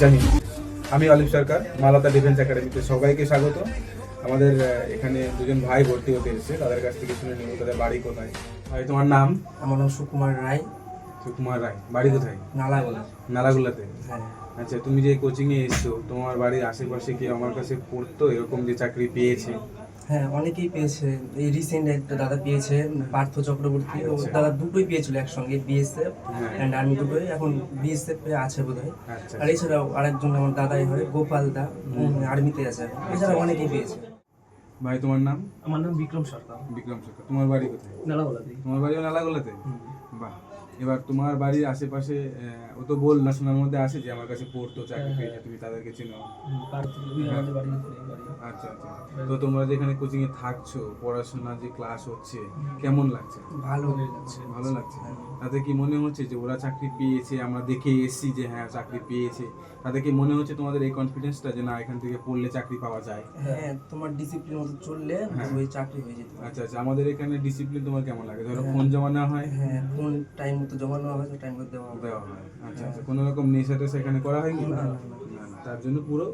জয় হিন্দ। আমি অলিভ সরকার, মালতা ডিফেন্স একাডেমিতে সবাইকে স্বাগত। আমাদের এখানে দুজন ভাই ভর্তি হতে এসেছে, তাদের কাছ থেকে শুনে নেব তাদের বাড়ি কোথায়। ভাই তোমার নাম? আমার নাম সুকুমার রায়। সুকুমার রায়, বাড়ি কোথায়? নালাগোলা। নালাগোলাতে? হ্যাঁ। আচ্ছা, তুমি যে কোচিংয়ে এসছো, তোমার বাড়ির আশেপাশে কি আমার কাছে পড়তো এরকম যে চাকরি পেয়েছে? হ্যাঁ, অনেকেই পেয়েছে। এই রিসেন্ট একটা দাদা পেয়েছে, পার্থ চক্রবর্তী। ও আচ্ছা। দাদা দুটোই পেয়েছিল একসঙ্গে, বিএসএফ হ্যাঁ। অ্যান্ড আর্মি দুটোই। এখন বিএসএফ এ আছে বোধহয়। আচ্ছা। আর এছাড়াও আরেকজন আমার দাদাই হয়, গোপাল দা, আর্মিতে আছে এখন। এছাড়া অনেকেই পেয়েছে। ভাই তোমার নাম? আমার নাম বিক্রম সরকার। বিক্রম সরকার। তোমার বাড়ি কোথায়? নালাগোলাতে। তোমার বাড়িও নালাগোলাতে? বাহ। এবার তোমার বাড়ির আশেপাশে ও তো বল না শোনার মধ্যে আসে যে আমার কাছে পড়তো, চাকরি পেয়েছে, তুমি তাদেরকে চিনো? আমাদের বাড়ি বাড়ি। আচ্ছা আচ্ছা। তো তোমরা যেখানে কোচিং এ থাকছো, পড়াশোনা যে ক্লাস হচ্ছে, কেমন লাগছে? ভালো ভালো লাগছে। তাতে কি মনে হচ্ছে যে ওরা চাকরি পেয়েছে, আমরা দেখে এসেছি যে হ্যাঁ চাকরি পেয়েছে, তাতে কি মনে হচ্ছে তোমাদের এই কনফিডেন্সটা যে না এখান থেকে পড়লে চাকরি পাওয়া যায়? হ্যাঁ, তোমার ডিসিপ্লিন মতো চললে ওই চাকরি হয়ে যেতে পারে। আচ্ছা আচ্ছা। আমাদের এখানে ডিসিপ্লিন তোমার কেমন লাগে? ধরো ফোন জমা নেওয়া হয়? হ্যাঁ, কোন টাইম মতো জমা নেওয়া হয়, টাইম মতো দেওয়া হবে। দেওয়া হয়। আচ্ছা আচ্ছা। কোনো রকম নেশা টেশা এখানে করা হয়নি? না, না না, না। তার জন্য পুরো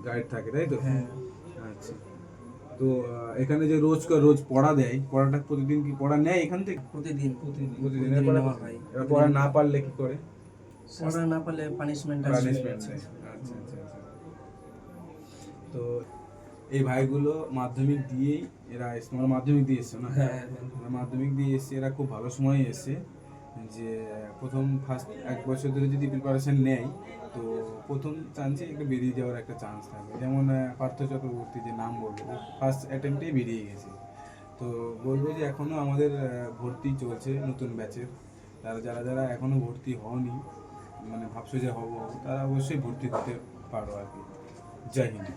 গাইড থাকে, তাই তো? হ্যাঁ। আচ্ছা। তো এখানে যে রোজ পড়া দেয়, পড়াটা প্রতিদিন কি পড়া নেয় এখান থেকে? প্রতিদিন প্রতিদিন নেওয়া হয়। এবার পড়া না পারলে কি করে? পড়া না পারলে পানিশমেন্ট আছে। পানিশমেন্ট দেয়। আচ্ছা আচ্ছা আচ্ছা। তো এই ভাইগুলো মাধ্যমিক দিয়েই এরা তোমরা মাধ্যমিক দিয়ে এসছো না? হ্যাঁ। এরা মাধ্যমিক দিয়ে এসছে, এরা খুব ভালো সময় এসছে। যে প্রথম ফার্স্ট 1 বছর ধরে যদি প্রিপারেশন নেয়, তো প্রথম চান্সে একটু বেরিয়ে যাওয়ার একটা চান্স থাকে। যেমন পার্থ চক্রবর্তী যে নাম বলবো, ফার্স্ট অ্যাটেম্পটেই বেরিয়ে গেছে। তো বলবো যে এখনও আমাদের ভর্তি চলছে নতুন ব্যাচের। যারা যারা এখনও ভর্তি হওনি, মানে ভাবছো যে হবো, তারা অবশ্যই ভর্তি হতে পারো আর কি। জয় হিন্দ।